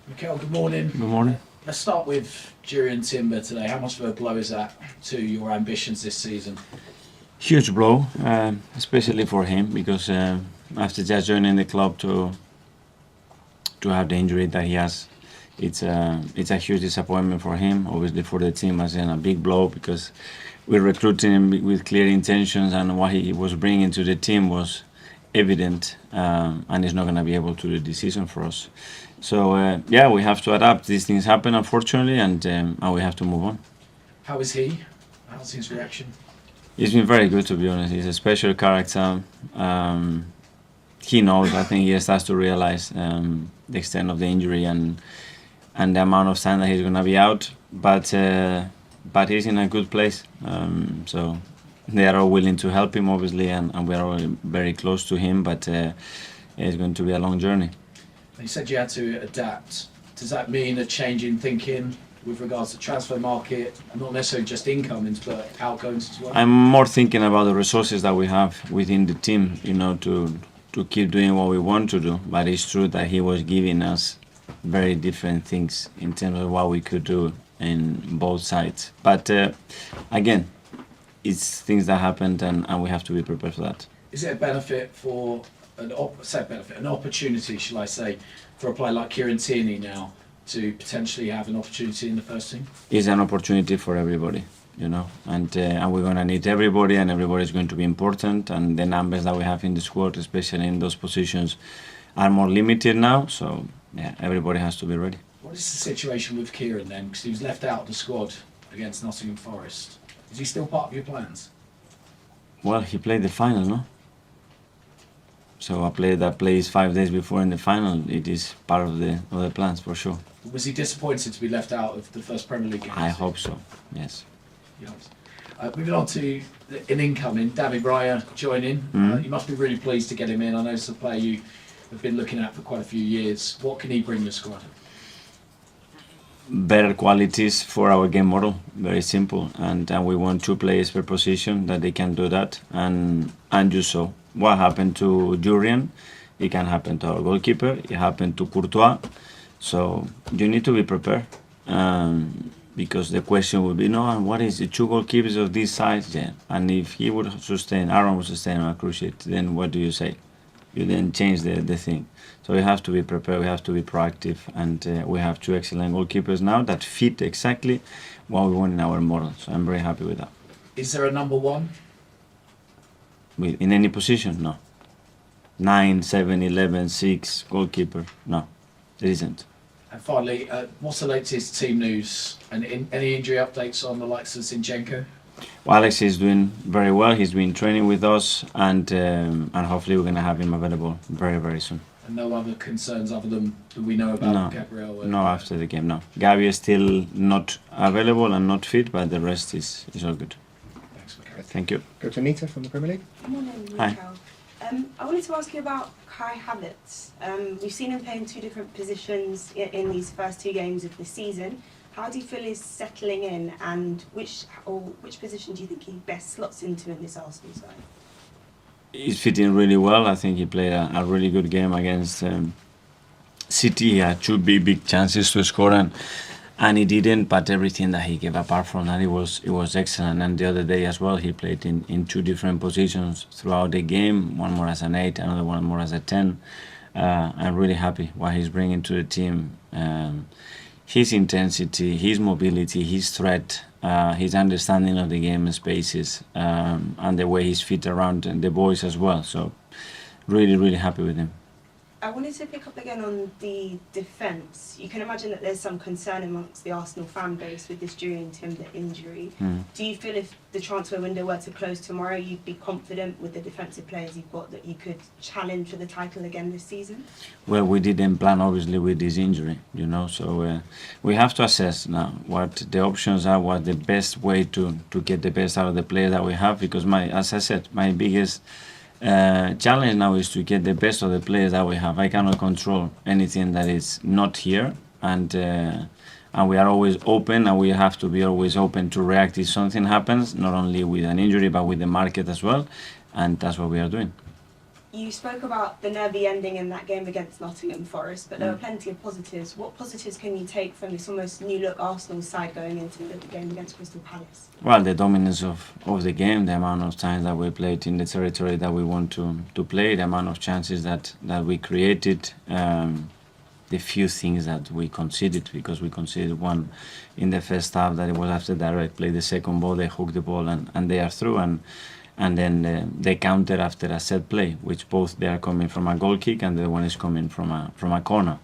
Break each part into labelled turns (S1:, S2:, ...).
S1: Mikel, good morning.
S2: Good morning.
S1: Let's start with Jurriën Timber today. How much of a blow is that to your ambitions this season?
S2: Huge blow, especially for him, because after just joining the club to have the injury that he has, it's a huge disappointment for him. Obviously, for the team, as in a big blow because we're recruiting him with clear intentions, and what he was bringing to the team was evident, and he's not going to be able to do this season for us. So we have to adapt. These things happen, unfortunately, and we have to move on.
S1: How is he? How's his reaction?
S2: He's been very good, to be honest. He's a special character. He knows. I think he starts to realize the extent of the injury and the amount of time that he's going to be out. But he's in a good place. So they are all willing to help him, obviously, and we are all very close to him. But it's going to be a long journey.
S1: You said you had to adapt. Does that mean a change in thinking with regards to transfer market, and not necessarily just incomings, but outgoings as well?
S2: I'm more thinking about the resources that we have within the team, to keep doing what we want to do. But it's true that he was giving us very different things in terms of what we could do in both sides. But again, it's things that happened, and we have to be prepared for that.
S1: Is it a benefit for an opportunity, shall I say, for a player like Kieran Tierney now to potentially have an opportunity in the first team?
S2: It's an opportunity for everybody, and we're going to need everybody, and everybody's going to be important, and the numbers that we have in the squad, especially in those positions, are more limited now, so everybody has to be ready.
S1: What is the situation with Kieran then? Because he was left out of the squad against Nottingham Forest. Is he still part of your plans?
S2: Well, he played the final, no? So a player that plays 5 days before in the final, it is part of the plans for sure.
S1: Was he disappointed to be left out of the first Premier League game?
S2: I hope so, yes.
S1: Moving on to an incoming, David Raya joining. You must be really pleased to get him in. I know it's a player you have been looking at for quite a few years. What can he bring the squad?
S2: Better qualities for our game model, very simple. And we want 2 players per position that they can do that. And you saw what happened to Jurriën. It can happen to our goalkeeper. It happened to Courtois. So you need to be prepared. Because the question would be, and what is the 2 goalkeepers of this size? Yeah. And if he would sustain, Aaron would sustain a cruciate, then what do you say? You then change the thing. So we have to be prepared, we have to be proactive, and we have 2 excellent goalkeepers now that fit exactly what we want in our model. So I'm very happy with that.
S1: Is there a number 1?
S2: In any position? No. 9, 7, 11, 6, goalkeeper? No, there isn't.
S1: And finally, what's the latest team news? And any injury updates on the likes of Zinchenko?
S2: Well, Alex is doing very well. He's been training with us, and hopefully we're going to have him available very, very soon.
S1: And no other concerns other than that we know about
S2: No,
S1: Gabriel?
S2: no, after the game, no. Gabi is still not available and not fit, but the rest is all good.
S1: Thanks, Mikel.
S2: Thank you.
S3: Go to Anita from the Premier League.
S4: Good morning,
S2: Hi.
S4: Mikel. I wanted to ask you about Kai Havertz. We've seen him play in 2 different positions in these first 2 games of the season. How do you feel he's settling in, and which position do you think he best slots into in this Arsenal side?
S2: He's fitting really well. I think he played a really good game against City. He had 2 big chances to score, and he didn't. But everything that he gave, apart from that, it was excellent. And the other day as well, he played in 2 different positions throughout the game. One more as an 8, another one more as a 10. I'm really happy what he's bringing to the team. His intensity, his mobility, his threat, his understanding of the game and spaces, and the way he's fit around the boys as well. So really, really happy with him.
S4: I wanted to pick up again on the defence. You can imagine that there's some concern amongst the Arsenal fan base with this Jurriën Timber injury. Do you feel if the transfer window were to close tomorrow, you'd be confident with the defensive players you've got that you could challenge for the title again this season?
S2: Well, we didn't plan, obviously, with this injury, so we have to assess now what the options are, what the best way to get the best out of the players that we have, because as I said, my biggest challenge now is to get the best of the players that we have. I cannot control anything that is not here, and we are always open, and we have to be always open to react if something happens, not only with an injury but with the market as well, and that's what we are doing.
S4: You spoke about the nervy ending in that game against Nottingham Forest, but there were plenty of positives. What positives can you take from this almost new-look Arsenal side going into the game against Crystal Palace?
S2: Well, the dominance of the game, the amount of times that we played in the territory that we want to play, the amount of chances that we created, the few things that we conceded, because we conceded one in the first half that it was after direct play, the second ball, they hooked the ball and they are through. And then they counter after a set play, which both they are coming from a goal kick and the other one is coming from a corner.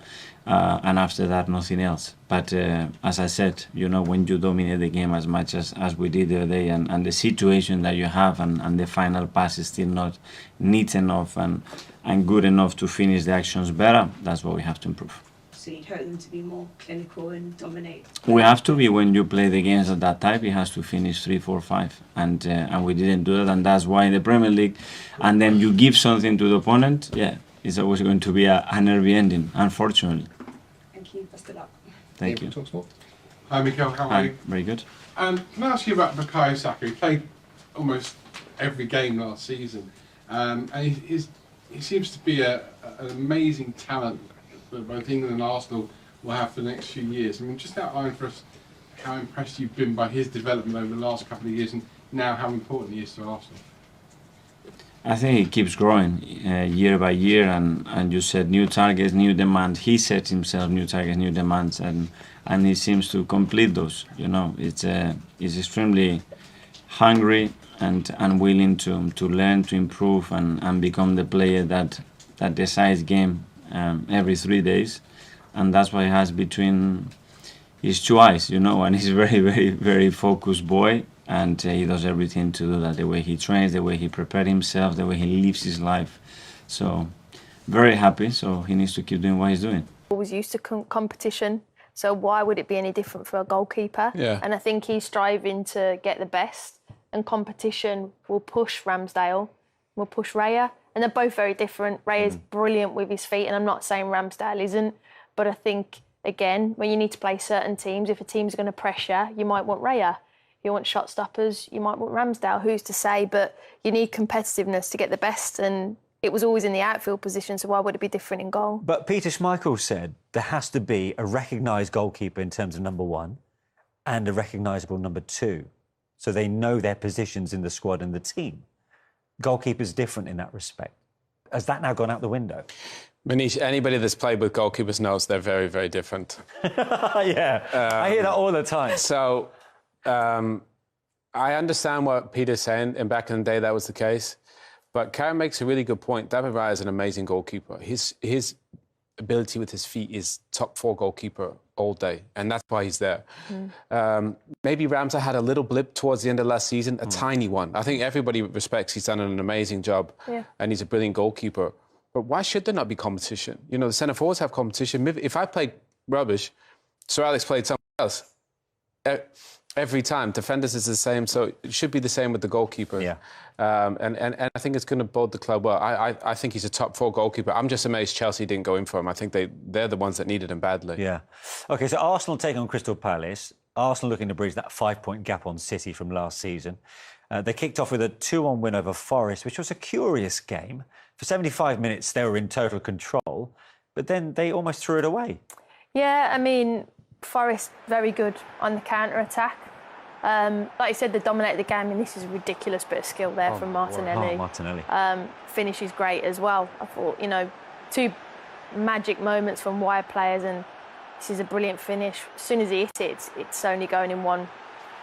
S2: And after that, nothing else. But as I said, you know, when you dominate the game as much as we did the other day, and the situation that you have and the final pass is still not neat enough and good enough to finish the actions better, that's what we have to improve.
S4: So you'd hope them to be more clinical and dominate?
S2: We have to be. When you play the games of that type, it has to finish 3, 4, 5, and we didn't do that, and that's why in the Premier League, and then you give something to the opponent, yeah, it's always going to be a nervy ending, unfortunately.
S4: Thank you. Best of luck.
S2: Thank you.
S3: Hi Mikel, how are
S2: Hi,
S3: you?
S2: very good.
S3: Can I ask you about Bukayo Saka? He played almost every game last season, and he seems to be an amazing talent that both England and Arsenal will have for the next few years. I mean, just outline for us how impressed you've been by his development over the last couple of years, and now how important he is to Arsenal.
S2: I think he keeps growing year by year, and you said new targets, new demands. He set himself new targets, new demands, and he seems to complete those. You know, he's extremely hungry and willing to learn, to improve, and become the player that decides game every 3 days, and that's what he has between his two eyes. You know, and he's a very, very, very focused boy. And he does everything to do that, the way he trains, the way he prepares himself, the way he lives his life. So, very happy. So he needs to keep doing what he's doing.
S5: Always used to competition, so why would it be any different for a goalkeeper?
S6: Yeah.
S5: And I think he's striving to get the best, and competition will push Ramsdale, will push Raya, and they're both very different. Raya's brilliant with his feet, and I'm not saying Ramsdale isn't, but I think, again, when you need to play certain teams, if a team's going to pressure, you might want Raya. You want shot stoppers, you might want Ramsdale, who's to say, but you need competitiveness to get the best, and it was always in the outfield position, so why would it be different in goal?
S7: But Peter Schmeichel said there has to be a recognised goalkeeper in terms of number one and a recognisable number two, so they know their positions in the squad and the team. Goalkeeper's different in that respect. Has that now gone out the window?
S6: Manish, anybody that's played with goalkeepers knows they're very, very different.
S7: Yeah, I hear that all the time.
S6: So... I understand what Peter's saying, and back in the day that was the case. But Karen makes a really good point. David Raya is an amazing goalkeeper. His ability with his feet is top 4 goalkeeper all day, and that's why he's there. Maybe Ramsey had a little blip towards the end of last season, a tiny one. I think everybody respects he's done an amazing job, and he's a brilliant goalkeeper. But why should there not be competition? You know, the centre forwards have competition. If I played rubbish, Sir Alex played something else. Every time, defenders is the same, so it should be the same with the goalkeeper.
S7: Yeah.
S6: And I think it's going to bode the club well. I think he's a top 4 goalkeeper. I'm just amazed Chelsea didn't go in for him. I think they're the ones that needed him badly.
S7: Yeah. OK, so Arsenal take on Crystal Palace. Arsenal looking to bridge that 5-point gap on City from last season. They kicked off with a 2-1 win over Forest, which was a curious game. For 75 minutes, they were in total control, but then they almost threw it away.
S5: Yeah, I mean, Forest very good on the counter-attack. Like you said, they dominated the game, and this is a ridiculous bit of skill there from Martinelli.
S7: Oh, Martinelli.
S5: Finish is great as well. I thought, you know, 2 magic moments from wide players, and this is a brilliant finish. As soon as he hits it, it's only going in one.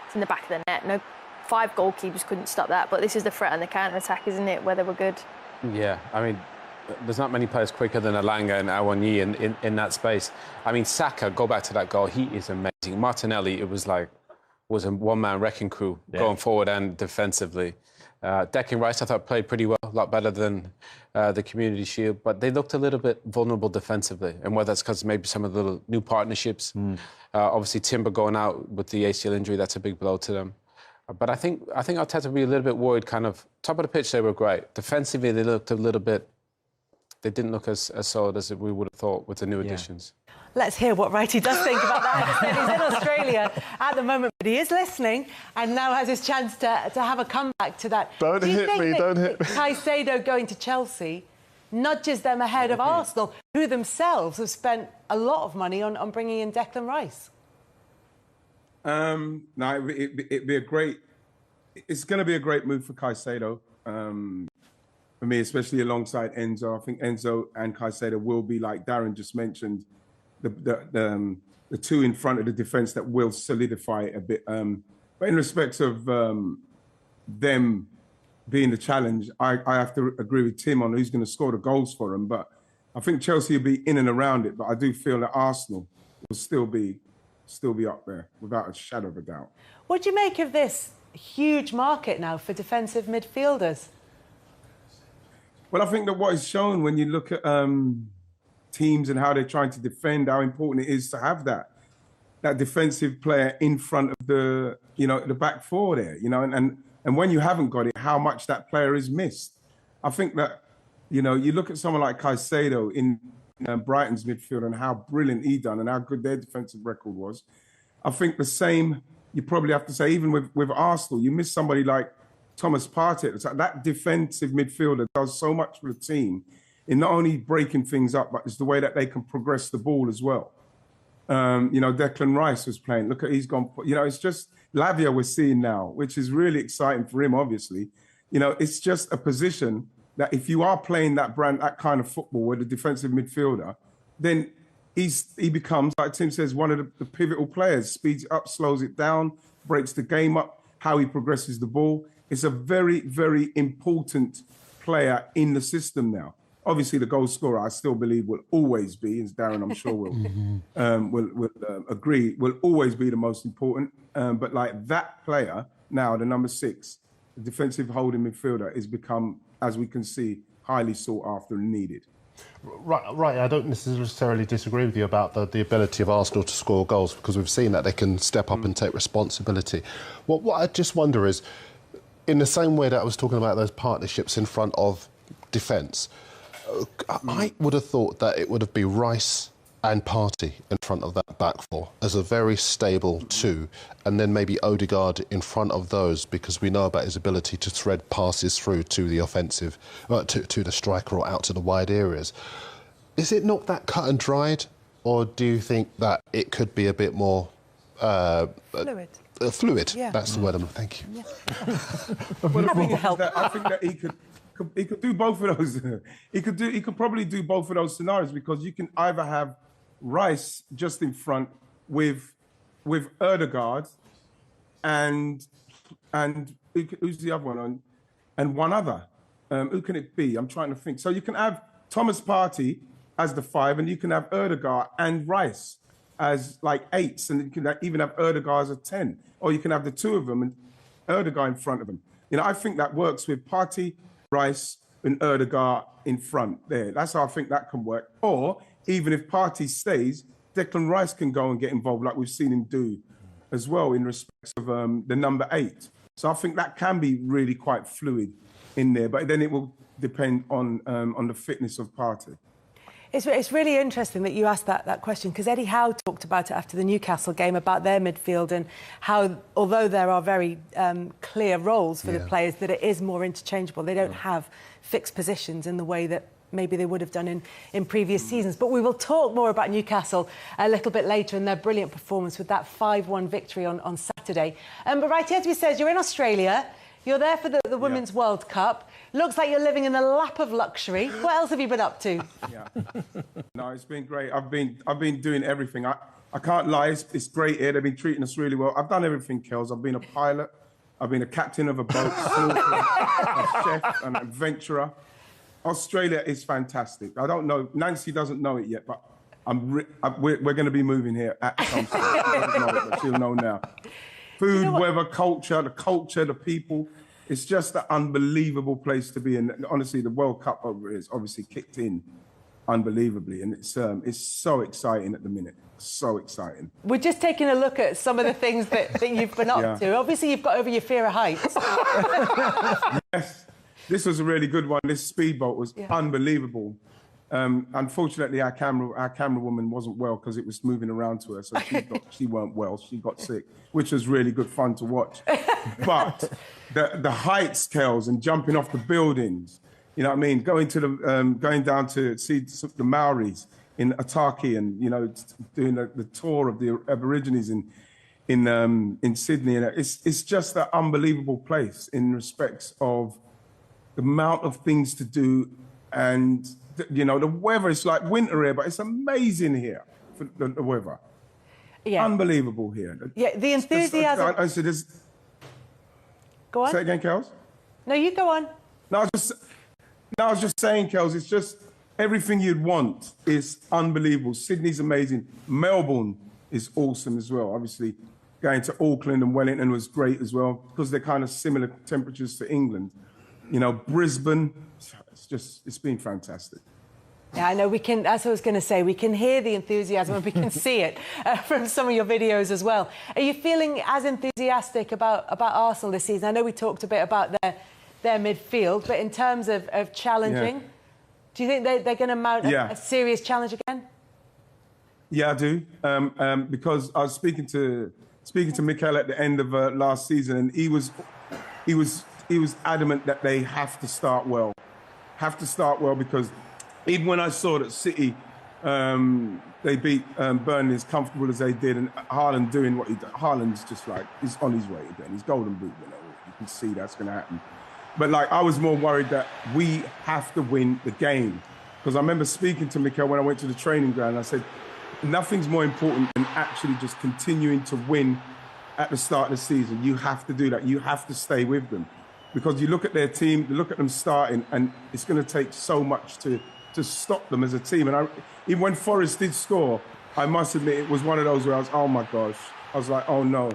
S5: It's in the back of the net. No, 5 goalkeepers couldn't stop that, but this is the threat on the counter-attack, isn't it, where they were good?
S6: Yeah, I mean, there's not many players quicker than Alanga and Awoniyi in that space. I mean, Saka, go back to that goal, he is amazing. Martinelli, it was a one-man wrecking crew going forward and defensively. Declan Rice, I thought, played pretty well, a lot better than the Community Shield, but they looked a little bit vulnerable defensively, and whether that's because maybe some of the little new partnerships. Obviously, Timber going out with the ACL injury, that's a big blow to them. But I think Arteta will be a little bit worried, kind of, top of the pitch, they were great. Defensively, they looked a little bit, they didn't look as solid as we would have thought with the new additions.
S8: Let's hear what Wrighty does think about that. He's in Australia at the moment, but he is listening and now has his chance to have a comeback to that.
S9: Don't hit me.
S8: Caicedo going to Chelsea nudges them ahead of Arsenal, who themselves have spent a lot of money on bringing in Declan Rice?
S9: No, it'd be a great. It's going to be a great move for Caicedo. For me, especially alongside Enzo. I think Enzo and Caicedo will be, like Darren just mentioned, the two in front of the defence that will solidify it a bit. But in respects of them being the challenge, I have to agree with Tim on who's going to score the goals for them. But I think Chelsea will be in and around it. But I do feel that Arsenal will still be up there without a shadow of a doubt.
S8: What do you make of this huge market now for defensive midfielders?
S9: Well, I think that what is shown when you look at teams and how they're trying to defend, how important it is to have that defensive player in front of the back four there, and when you haven't got it, how much that player is missed. I think that, you look at someone like Caicedo in Brighton's midfield and how brilliant he done and how good their defensive record was. I think the same you probably have to say, even with Arsenal, you miss somebody like Thomas Partey. It's like that defensive midfielder does so much for the team in not only breaking things up, but it's the way that they can progress the ball as well. Declan Rice was playing. Look at he's gone. It's just Lavia we're seeing now, which is really exciting for him. Obviously, it's just a position that if you are playing that kind of football with a defensive midfielder, then he becomes, like Tim says, one of the pivotal players. Speeds it up, slows it down, breaks the game up. How he progresses the ball. It's a very, very important player in the system now. Obviously, the goal scorer, I still believe, will always be, as Darren, I'm sure, will agree, will always be the most important. But like that player now, the number 6, the defensive holding midfielder, has become, as we can see, highly sought after and needed.
S10: Right. I don't necessarily disagree with you about the ability of Arsenal to score goals, because we've seen that they can step up and take responsibility. What I just wonder is, in the same way that I was talking about those partnerships in front of defence, I would have thought that it would have been Rice and Partey in front of that back four as a very stable two, and then maybe Odegaard in front of those, because we know about his ability to thread passes through to the offensive, to the striker or out to the wide areas. Is it not that cut and dried, or do you think that it could be a bit more
S8: Fluid?
S10: Fluid.
S8: Yeah.
S10: That's the word. Thank you.
S8: Yeah.
S9: I think that he could do both of those. He could probably do both of those scenarios, because you can either have Rice just in front with Odegaard and who's the other one, and one other. Who can it be? I'm trying to think. So you can have Thomas Partey as the 5, and you can have Odegaard and Rice as like 8s, and you can even have Odegaard as a 10, or you can have the two of them and Odegaard in front of them. I think that works with Partey, Rice, and Odegaard in front there. That's how I think that can work. Or even if Partey stays, Declan Rice can go and get involved, like we've seen him do as well in respect of the number 8. So I think that can be really quite fluid in there, but then it will depend on the fitness of Partey.
S8: It's really interesting that you asked that question, because Eddie Howe talked about it after the Newcastle game, about their midfield and how, although there are very clear roles for the players, that it is more interchangeable. They don't have fixed positions in the way that maybe they would have done in previous seasons. But we will talk more about Newcastle a little bit later and their brilliant performance with that 5-1 victory on Saturday. But right, as we said, you're in Australia. You're there for the Women's World Cup. Looks like you're living in a lap of luxury. What else have you been up to?
S9: Yeah. No, it's been great. I've been doing everything. I can't lie, it's great here. They've been treating us really well. I've done everything, Kels. I've been a pilot. I've been a captain of a boat, a chef, an adventurer. Australia is fantastic. I don't know. Nancy doesn't know it yet, but we're going to be moving here at some point. She doesn't know it, but she'll know now. Food, weather, culture, the people. It's just an unbelievable place to be. And honestly, the World Cup over is obviously kicked in unbelievably. And it's so exciting at the minute. So exciting.
S8: We're just taking a look at some of the things that you've been up to. Obviously, you've got over your fear of heights.
S9: Yes. This was a really good one. This speedboat was unbelievable. Unfortunately, our camera woman wasn't well because it was moving around to her, so she weren't well. She got sick, which was really good fun to watch. But the heights, Kels, and jumping off the buildings, You know what I mean? Going down to see the Maoris in Otaki, and doing the tour of the Aborigines in Sydney, and it's just an unbelievable place in respects of the amount of things to do, and the weather. It's like winter here, but it's amazing here for the weather.
S8: Yeah,
S9: unbelievable here.
S8: Yeah, the enthusiasm. Go on.
S9: Say it again, Kels.
S8: No, you go on.
S9: I was just saying, Kels, it's just everything you'd want is unbelievable. Sydney's amazing. Melbourne is awesome as well. Obviously, going to Auckland and Wellington was great as well because they're kind of similar temperatures to England. Brisbane, it's been fantastic.
S8: Yeah, I know we can, as I was going to say, we can hear the enthusiasm and we can see it from some of your videos as well. Are you feeling as enthusiastic about Arsenal this season? I know we talked a bit about their midfield, but in terms of challenging, do you think they're going to mount a serious challenge again?
S9: Yeah, I do. Because I was speaking to Mikel at the end of last season, and he was adamant that they have to start well. Because even when I saw that City, they beat Burnley as comfortable as they did, and Haaland doing what he did. Haaland's just he's on his way again. He's golden boot winner. You can see that's going to happen. But I was more worried that we have to win the game. Because I remember speaking to Mikel when I went to the training ground, and I said, nothing's more important than actually just continuing to win at the start of the season. You have to do that. You have to stay with them. Because you look at their team, you look at them starting, and it's going to take so much to stop them as a team. And even when Forest did score, I must admit it was one of those where I was, oh my gosh. I was like, oh no.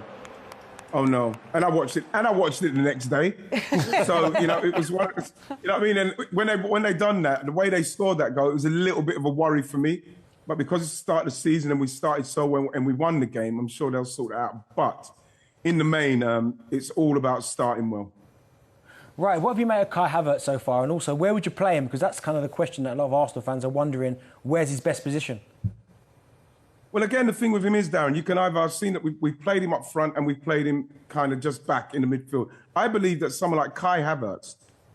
S9: And I watched it the next day. So, it was one, you know what I mean? And when they done that, the way they scored that goal, it was a little bit of a worry for me. But because it's the start of the season and we started so well and we won the game, I'm sure they'll sort it out. But in the main, it's all about starting well.
S11: Right, what have you made of Kai Havertz so far? And also, where would you play him? Because that's kind of the question that a lot of Arsenal fans are wondering, where's his best position?
S9: Well, again, the thing with him is, Darren, I've seen that we've played him up front and we've played him kind of just back in the midfield. I believe that someone like Kai Havertz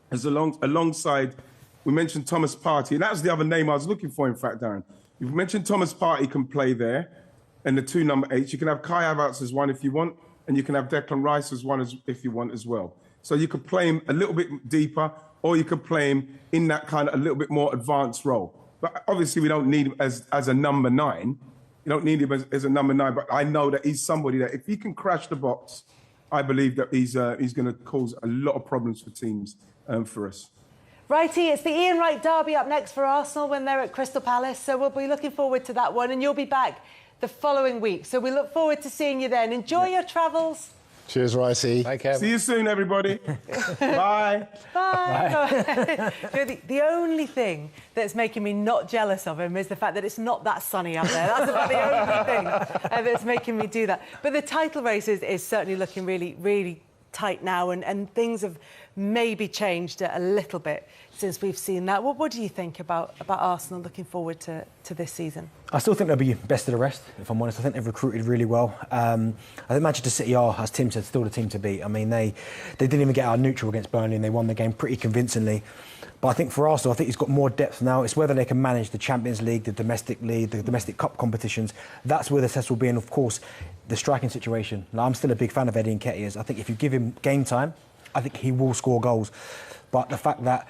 S9: is alongside, we mentioned Thomas Partey, and that was the other name I was looking for, in fact, Darren. You've mentioned Thomas Partey can play there, and the two number 8s. You can have Kai Havertz as one if you want, and you can have Declan Rice as one if you want as well. So you could play him a little bit deeper, or you could play him in that kind of a little bit more advanced role. But obviously, we don't need him as a number 9. You don't need him as a number 9. But I know that he's somebody that if he can crash the box, I believe that he's going to cause a lot of problems for teams for us.
S8: Righty, it's the Ian Wright derby up next for Arsenal when they're at Crystal Palace. So we'll be looking forward to that one, and you'll be back the following week. So we look forward to seeing you then. Enjoy your travels.
S10: Cheers, Righty.
S11: Take care.
S9: See you soon, everybody. Bye.
S8: Bye. The only thing that's making me not jealous of him is the fact that it's not that sunny out there. That's about the only thing that's making me do that. But the title race is certainly looking really, really tight now, and things have maybe changed a little bit since we've seen that. What do you think about Arsenal looking forward to this season?
S11: I still think they'll be best of the rest, if I'm honest. I think they've recruited really well. I think Manchester City are, as Tim said, still the team to beat. I mean, they didn't even get out neutral against Burnley, and they won the game pretty convincingly. But I think for Arsenal, I think he's got more depth now. It's whether they can manage the Champions League, the domestic cup competitions. That's where the test will be, and of course, the striking situation. Now, I'm still a big fan of Eddie Nketiah. I think if you give him game time, I think he will score goals. But the fact that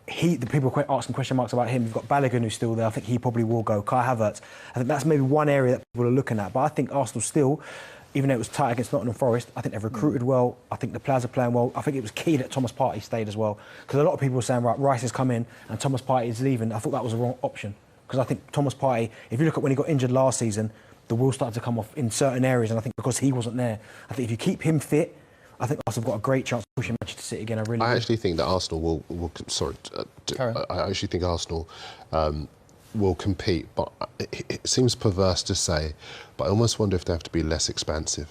S11: the people are asking question marks about him. You've got Balogun who's still there. I think he probably will go. Kai Havertz. I think that's maybe one area that people are looking at. But I think Arsenal still, even though it was tight against Nottingham Forest, I think they've recruited well. I think the players are playing well. I think it was key that Thomas Partey stayed as well. Because a lot of people were saying, right, Rice has come in and Thomas Partey is leaving. I thought that was the wrong option. Because I think Thomas Partey, if you look at when he got injured last season, the wheels started to come off in certain areas. And I think because he wasn't there, I think if you keep him fit, I think Arsenal have got a great chance of pushing Manchester City again. I
S10: actually think that Arsenal will I actually think Arsenal will compete, but it seems perverse to say, but I almost wonder if they have to be less expansive.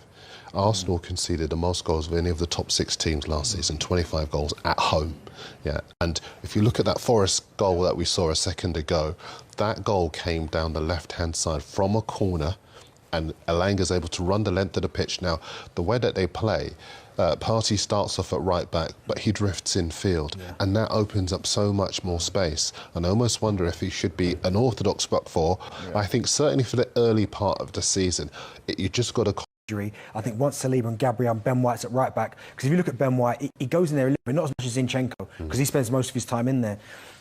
S10: Arsenal conceded the most goals of any of the top 6 teams last season, 25 goals at home. Yeah, and if you look at that Forest goal that we saw a second ago, that goal came down the left-hand side from a corner, and Elanga's able to run the length of the pitch. Now, the way that they play, Partey starts off at right back, but he drifts in field, and that opens up so much more space. And I almost wonder if he should be an orthodox back four. I think certainly for the early part of the season, you just got to.
S11: I think once Saliba and Gabriel and Ben White's at right back, because if you look at Ben White, he goes in there a little bit, not as much as Zinchenko, because he spends most of his time in there.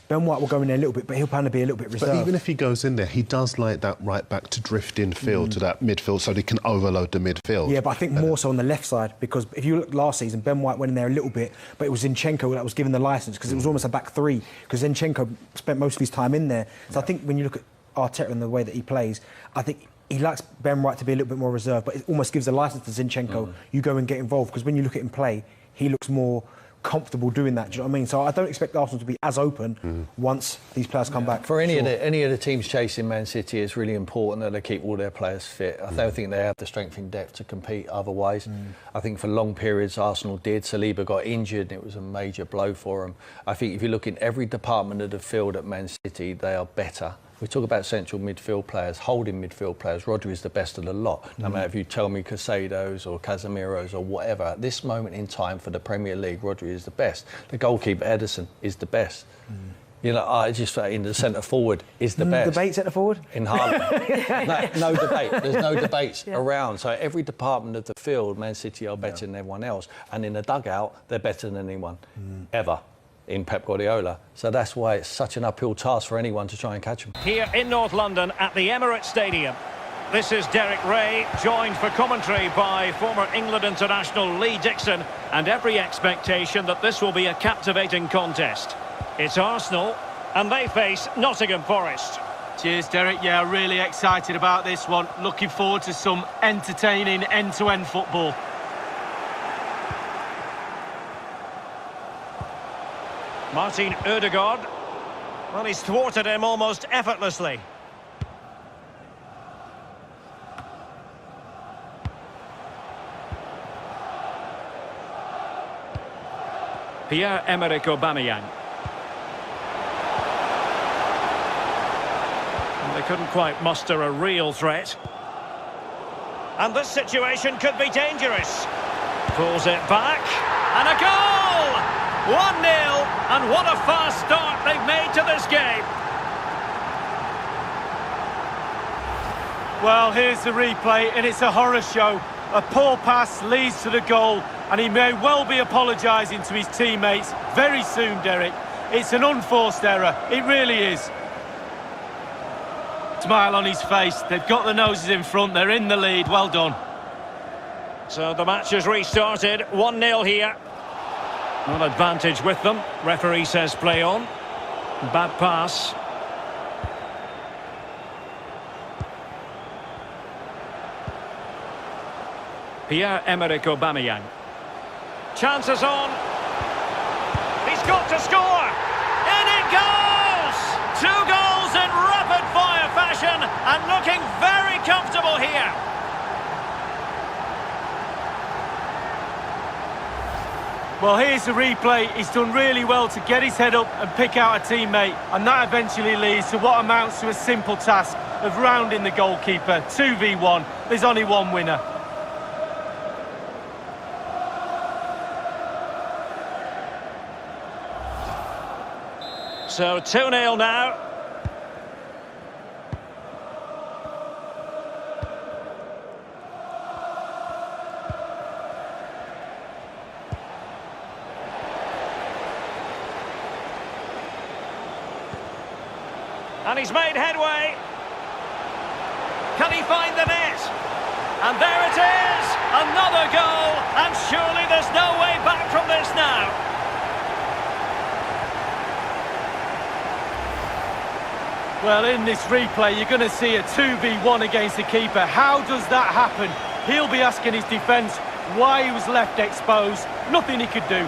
S11: Ben White will go in there a little bit, but he'll plan to be a little bit reserved.
S10: But even if he goes in there, he does like that right back to drift in field to that midfield so they can overload the midfield.
S11: Yeah, but I think more so on the left side, because if you look last season, Ben White went in there a little bit, but it was Zinchenko that was given the licence, because it was almost a back three, because Zinchenko spent most of his time in there. So I think when you look at Arteta and the way that he plays, I think he likes Ben White to be a little bit more reserved, but it almost gives the licence to Zinchenko. You go and get involved, because when you look at him play, he looks more comfortable doing that. Do you know what I mean? So I don't expect Arsenal to be as open once these players come back.
S12: For any of the teams chasing Man City, it's really important that they keep all their players fit. I don't think they have the strength in depth to compete otherwise. I think for long periods Arsenal did. Saliba got injured and it was a major blow for them. I think if you look in every department of the field at Man City, they are better. We talk about central midfield players, holding midfield players. Rodri is the best of the lot. No matter if you tell me Casados or Casemiro's or whatever, at this moment in time for the Premier League, Rodri is the best. The goalkeeper, Ederson, is the best. You know, I just in the centre forward is the best.
S11: Debate centre forward?
S12: In Haaland. no debate. There's no debates around. So every department of the field, Man City are better than everyone else. And in the dugout, they're better than anyone ever in Pep Guardiola. So that's why it's such an uphill task for anyone to try and catch them.
S13: Here in North London at the Emirates Stadium. This is Derek Ray, joined for commentary by former England international Lee Dixon, and every expectation that this will be a captivating contest. It's Arsenal, and they face Nottingham Forest.
S14: Cheers, Derek. Yeah, really excited about this one. Looking forward to some entertaining end-to-end football.
S13: Martin Ødegaard. Well, he's thwarted him almost effortlessly. Pierre-Emerick Aubameyang. They couldn't quite muster a real threat. And this situation could be dangerous. Pulls it back. And a goal! 1-0, and what a fast start they've made to this game.
S14: Well, here's the replay, and it's a horror show. A poor pass leads to the goal, and he may well be apologising to his teammates very soon, Derek. It's an unforced error, it really is. Smile on his face, they've got the noses in front, they're in the lead, well done.
S13: So the match has restarted, 1-0 here. Not advantage with them. Referee says play on. Bad pass. Pierre-Emerick Aubameyang. Chances on. He's got to score. In it goes! 2 goals in rapid-fire fashion and looking very comfortable here.
S14: Well, here's the replay. He's done really well to get his head up and pick out a teammate, and that eventually leads to what amounts to a simple task of rounding the goalkeeper. 2v1. There's only one winner.
S13: So 2-0 now. And he's made headway. Can he find the net? And there it is! Another goal! And surely there's no way back from this now.
S14: Well, in this replay, you're going to see a 2v1 against the keeper. How does that happen? He'll be asking his defence why he was left exposed. Nothing he could do.